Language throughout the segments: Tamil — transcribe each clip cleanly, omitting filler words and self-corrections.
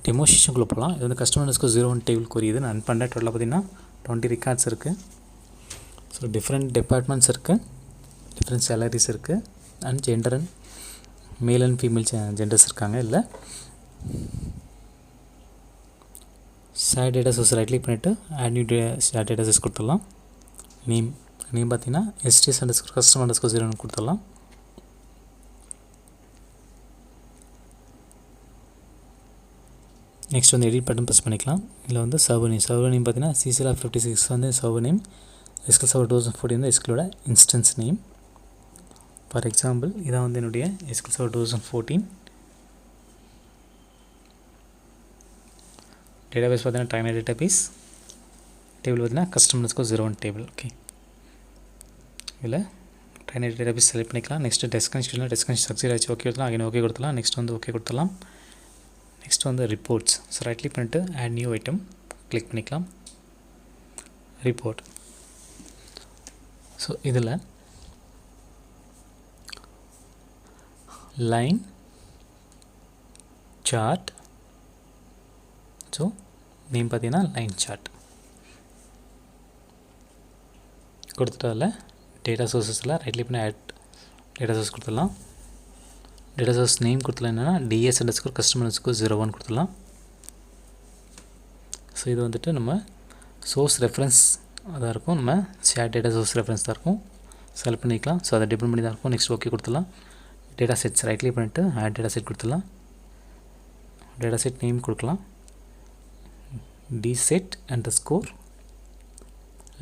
டெமோ செஷனுக்குள்ளே போகலாம். இது வந்து கஸ்டமர் அண்டர்ஸ்கோர் 01 டேபிள் கொரி. இது நான் பண்ண டோட்டலாக பார்த்தீங்கன்னா 20 ரெக்கார்ட்ஸ் இருக்குது. ஸோ டிஃப்ரெண்ட் டிபார்ட்மெண்ட்ஸ் இருக்குது, டிஃப்ரெண்ட் சேலரிஸ் இருக்குது, and gender and male and female genders இருக்காங்க. இல்லை share data source right click பண்ணிவிட்டு add new share data source கொடுத்துடலாம். நேம் பார்த்தீங்கன்னா STS அண்டர்ஸ்கோர் கஸ்டமர் அண்டர்ஸ்கோர் 01 கொடுத்துடலாம். நெக்ஸ்ட் வந்து எடிட் பட்டன் ப்ரெஸ் பண்ணிக்கலாம். இதில் வந்து சர்வர் நேம் பார்த்தீங்கன்னா CCL 56 வந்து சர்வர் நேம், SQL Server 2014 வந்து SQLோட இன்ஸ்டன்ஸ் நேம். ஃபார் எக்ஸாம்பிள் இதான் வந்து என்னுடைய SQL Server 2014. டேட்டாபேஸ் பார்த்தீங்கன்னா TechIT டேட்டாபேஸ். டேபிள் பார்த்தீங்கன்னா கஸ்டமர் அண்டர்ஸ்கோர் 01 டேபிள். ஓகே, இதில் TechIT டேட்டாபேஸ் செலக்ட் பண்ணிக்கலாம். நெக்ஸ்ட்டு டெஸ்கனெக்ஷன் சக்ஸஸ் ஆச்சு, ஓகே கொடுத்துலாம். அகைன் ஓகே கொடுத்துலாம். நெக்ஸ்ட் வந்து ஓகே கொடுத்துலாம். நெக்ஸ்ட் வந்து ரிப்போர்ட்ஸ். ஸோ ரைட் கிளிக் பண்ணிட்டு ஆட் நியூ ஐட்டம் கிளிக் பண்ணிக்கலாம். ரிப்போர்ட். ஸோ இதில் லைன் சார்ட். ஸோ நேம் பார்த்தீங்கன்னா லைன் சார்ட் கொடுத்துட்டு அதில் டேட்டா சோர்ஸஸில் ரைட் கிளிக் பண்ணி ஆட் டேட்டா சோர்ஸ் கொடுத்துடலாம். டேட்டா சோர்ஸ் நேம் கொடுத்துலாம் என்னென்னா DS அண்டர்ஸ்கோர் கஸ்டமர் அண்டர்ஸ்கோர் 01 கொடுத்துடலாம். ஸோ இது வந்துட்டு நம்ம சோர்ஸ் ரெஃபரன்ஸ் அதாக இருக்கும், நம்ம ஷேர் டேட்டா சோர்ஸ் ரெஃபரன்ஸ் தான் இருக்கும். செலக்ட் பண்ணிக்கலாம். ஸோ அதை டிபெண்ட் பண்ணி தான் இருக்கும். நெக்ஸ்ட் ஓகே கொடுத்துடலாம். டேட்டா செட்ஸ் ரைட் கிளிக் பண்ணிவிட்டு ஆட் டேட்டா செட் கொடுத்துடலாம். டேட்டா செட் நேம் கொடுக்கலாம் DSET underscore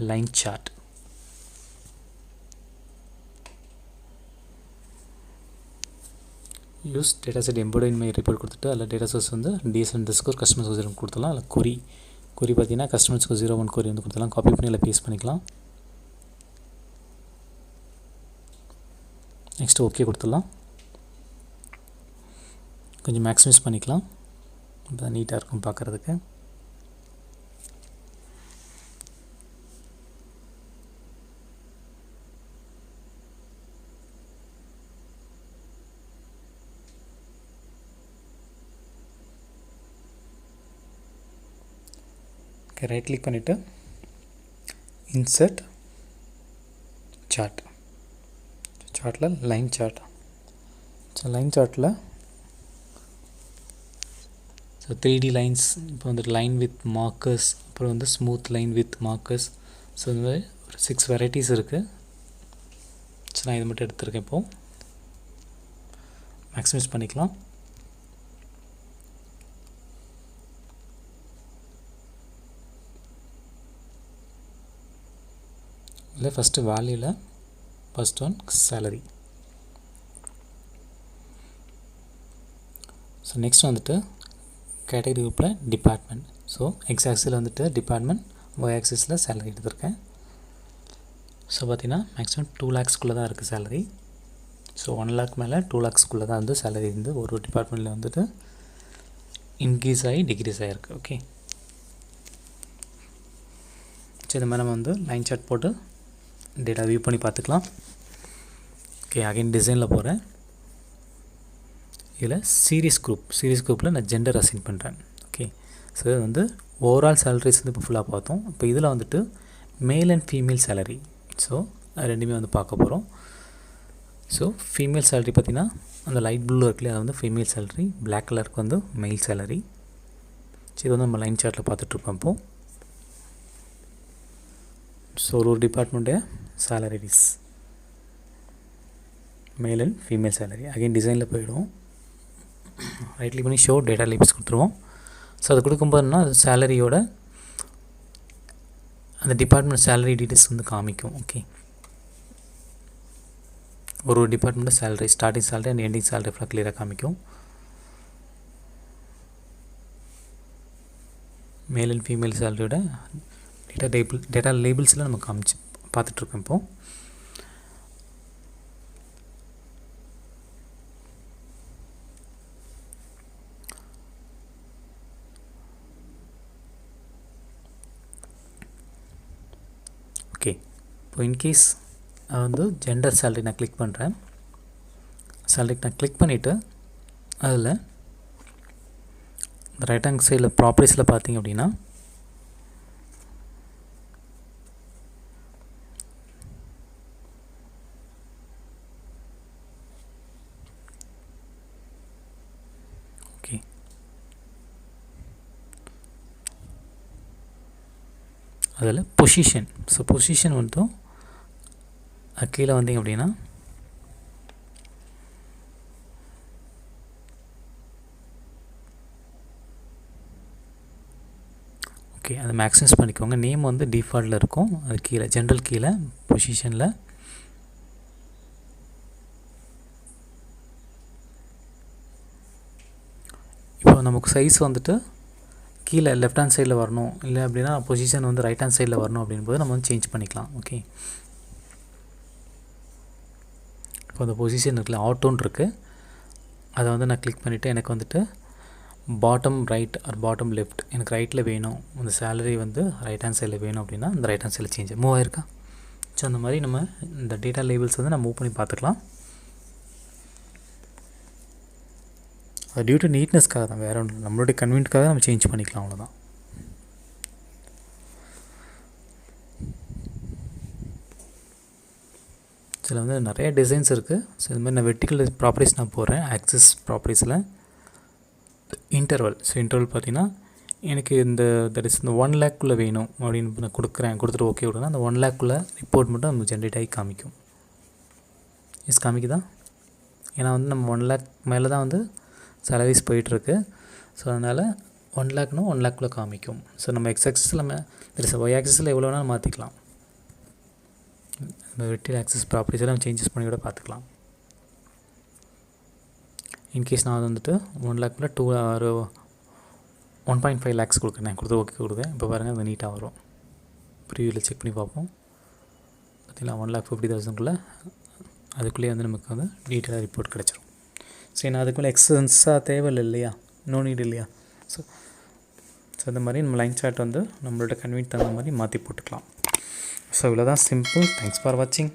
line chart. Use data set import in my report கொடுத்துட்டு அதில் டேட்டா சோர்ஸ் வந்து DS அண்டர்ஸ்கோர் கஸ்டமர் 01 கொடுத்துடலாம். அதில் கொரி பார்த்தீங்கன்னா கஸ்டமர் அண்டர்ஸ்கோர் 01 கொரி வந்து கொடுத்துடலாம். காப்பி பண்ணி அதில் பேஸ்ட் பண்ணிக்கலாம். நெக்ஸ்ட் ஓகே கொடுத்துடலாம். கொஞ்சம் மேக்ஸிமைஸ் பண்ணிக்கலாம், இப்போ நீட்டாக இருக்கும் பார்க்குறதுக்கு. ஓகே, ரைட் கிளிக் பண்ணிவிட்டு இன்சர்ட் சார்ட். சார்ட்டில் லைன் சார்ட். ஸோ லைன் சார்ட்டில் ஸோ 3D லைன்ஸ், இப்போ வந்துட்டு லைன் வித் மார்க்கர்ஸ், அப்புறம் வந்து smooth line with markers. So இந்த மாதிரி ஒரு 6 வெரைட்டிஸ் இருக்குது. ஸோ நான் இது மட்டும் எடுத்துருக்கேன். இப்போது மேக்ஸிமைஸ் பண்ணிக்கலாம். இல்லை ஃபஸ்ட்டு வேல்யூவில் first one salary. So next வந்துட்டு கேட்டகரி குரூப்பில் டிபார்ட்மெண்ட். ஸோ எக்ஸ் ஆக்சிஸில் வந்துட்டு டிபார்ட்மெண்ட், ஒய் ஆக்சிஸில் சேலரி எடுத்திருக்கேன். ஸோ பார்த்திங்கன்னா மேக்ஸிமம் 2 lakhsக்குள்ளே தான் இருக்குது சேலரி. ஸோ 1 lakh மேலே 2 lakhsக்குள்ளே தான் வந்து சேலரி இருந்து ஒரு டிபார்ட்மெண்ட்டில் வந்துட்டு இன்க்ரீஸ் ஆகி டிக்ரீஸ் ஆகிருக்கு. ஓகே, சரி இந்த மாதிரி நம்ம வந்து லைன் சார்ட் போட்டு டேட்டா வியூ பண்ணி பார்த்துக்கலாம். ஓகே, அகைன் டிசைனில் போகிறேன். இதில் சீரிஸ் குரூப்பில் நான் ஜெண்டர் அசைன் பண்ணுறேன். ஓகே, ஸோ இது வந்து ஓவரால் சேலரிஸ் வந்து இப்போ ஃபுல்லாக பார்த்தோம். இப்போ இதில் வந்துட்டு மேல் அண்ட் ஃபீமேல் சேலரி. ஸோ அது ரெண்டுமே வந்து பார்க்க போகிறோம். ஸோ ஃபீமேல் சேலரி பார்த்திங்கன்னா அந்த லைட் ப்ளூ இருக்குல்லையே அது வந்து ஃபீமேல் சேலரி, பிளாக் கலருக்கு வந்து மெயில் சேலரி. ஸோ இது வந்து நம்ம லைன் சார்ட்டில் பார்த்துட்ருக்கோம். இப்போது ஸோ ஒரு டிபார்ட்மெண்ட்டு சேலரிஸ் மேல் அண்ட் ஃபீமேல் சேலரி. அகைன் டிசைனில் போயிடுவோம். ரைட் கிளிக் பண்ணி ஷோ டேட்டா லேபிள்ஸ் கொடுத்துருவோம். ஸோ அது கொடுக்கும்போதுன்னா அது சேலரியோட அந்த டிபார்ட்மெண்ட் சேலரி டீட்டெயில்ஸ் வந்து காமிக்கும். ஓகே, ஒரு department salary, starting salary and ending salary ஃபுல்லாக கிளியராக காமிக்கும். மேல் அண்ட் ஃபீமேல் சேலரியோட டேட்டா லேபிள்ஸில் நம்ம காமிச்சு பார்த்துட்ருக்கோம். இப்போது ஓகே, இப்போ இன்கேஸ் நான் வந்து ஜெண்டர் சேலரி நான் கிளிக் பண்ணுறேன். சேலரிக்கு நான் கிளிக் பண்ணிவிட்டு அதில் ரைட் ஹேண்ட் சைடில் ப்ராப்பர்ட்டிஸில் பார்த்தீங்க அப்படின்னா ஓகே, அதில் பொசிஷன். ஸோ பொசிஷன் வந்து கீழே வந்தீங்க அப்படின்னா ஓகே, அதை மேக்ஸிமைஸ் பண்ணிக்கோங்க. நேம் வந்து டிஃபால்ட்டில் இருக்கும். அது கீழே ஜென்ரல் கீழே பொசிஷனில் இப்போ நமக்கு சைஸ் வந்துட்டு கீழே லெஃப்ட் ஹேண்ட் சைடில் வரணும், இல்லை அப்படின்னா பொசிஷன் வந்து ரைட் ஹேண்ட் சைடில் வரணும் அப்படின்போது நம்ம வந்து சேஞ்ச் பண்ணிக்கலாம். ஓகே, இப்போ அந்த பொசிஷன் இருக்குல்ல, ஆட்டோன்னு இருக்குது, அதை வந்து நான் கிளிக் பண்ணிவிட்டு எனக்கு வந்துட்டு bottom right or bottom left, எனக்கு ரைட்டில் வேணும், அந்த சேலரி வந்து ரைட் ஹேண்ட் சைடில் வேணும் அப்படின்னா இந்த ரைட் ஹேண்ட் சைடில் சேஞ்ச் மூவ் ஆயிருக்கா. ஸோ அந்த மாதிரி நம்ம இந்த டேட்டா லேபிள்ஸ் வந்து நம்ம மூவ் பண்ணி பார்த்துக்கலாம். அது டியூ டு நீட்னஸ்க்காக தான், வேறு ஒன்று நம்மளுடைய கன்வீனியன்ட்காக நம்ம சேஞ்ச் பண்ணிக்கலாம், அவ்வளோதான். இதில் வந்து நிறைய டிசைன்ஸ் இருக்குது. ஸோ இது மாதிரி நான் வெர்டிக்கல் ப்ராப்பர்ட்டிஸ் நான் போடுறேன். ஆக்சிஸ் ப்ராப்பர்ட்டிஸில் இன்டர்வல். ஸோ இன்டர்வல் பார்த்தீங்கன்னா எனக்கு இந்த தட் இஸ் இந்த 1 லேக்குள்ளே வேணும் அப்படின்னு நான் கொடுத்துட்டு ஓகே விடுங்க. அந்த 1 லேக்குள்ளே ரிப்போர்ட் மட்டும் நமக்கு ஜென்ரேட் ஆகி காமிக்கும். காமிக்குதா? ஏன்னா வந்து நம்ம 1 லேக் மேலே தான் வந்து சேலரிஸ் போயிட்டுருக்கு. ஸோ அதனால் 1 லேக்னா 1 லேக்குள்ளே காமிக்கும். ஸோ நம்ம எக்ஸாக்ஸில் நம்ம தட் இஸ் ஒய் ஆக்சிஸில் எவ்வளோ வேணாலும் மாற்றிக்கலாம். நம்ம வெர்டிக்கல் ஆக்சிஸ் ப்ராப்பர்ட்டிஸில் நம்ம சேஞ்சஸ் பண்ணி கூட பார்த்துக்கலாம். இன்கேஸ் நான் வந்துட்டு 1 லேக்கில் 1.5 லேக்ஸ் கொடுக்குறேன், கொடுத்து ஓகே கொடுக்குறேன். இப்போ பாருங்கள் அது நீட்டாக வரும். ப்ரீவியூவில் செக் பண்ணி பார்ப்போம். பார்த்தீங்களா, 1,50,000க்குள்ளே அதுக்குள்ளேயே வந்து நமக்கு வந்து டீட்டெயிலாக ரிப்போர்ட் கிடச்சிரும். சரி, நான் அதுக்குள்ளே எக்ஸ்பென்ஸாக தேவையில்லை இல்லையா, நோ நீட் இல்லையா. ஸோ இந்த மாதிரி நம்ம லைன் சார்ட் வந்து நம்மளோட கன்வீனியன்ட் தகுந்த மாதிரி மாற்றி போட்டுக்கலாம். ஸோ இவ்வளோ தான், சிம்பிள். தேங்க்ஸ் ஃபார் வாட்சிங்.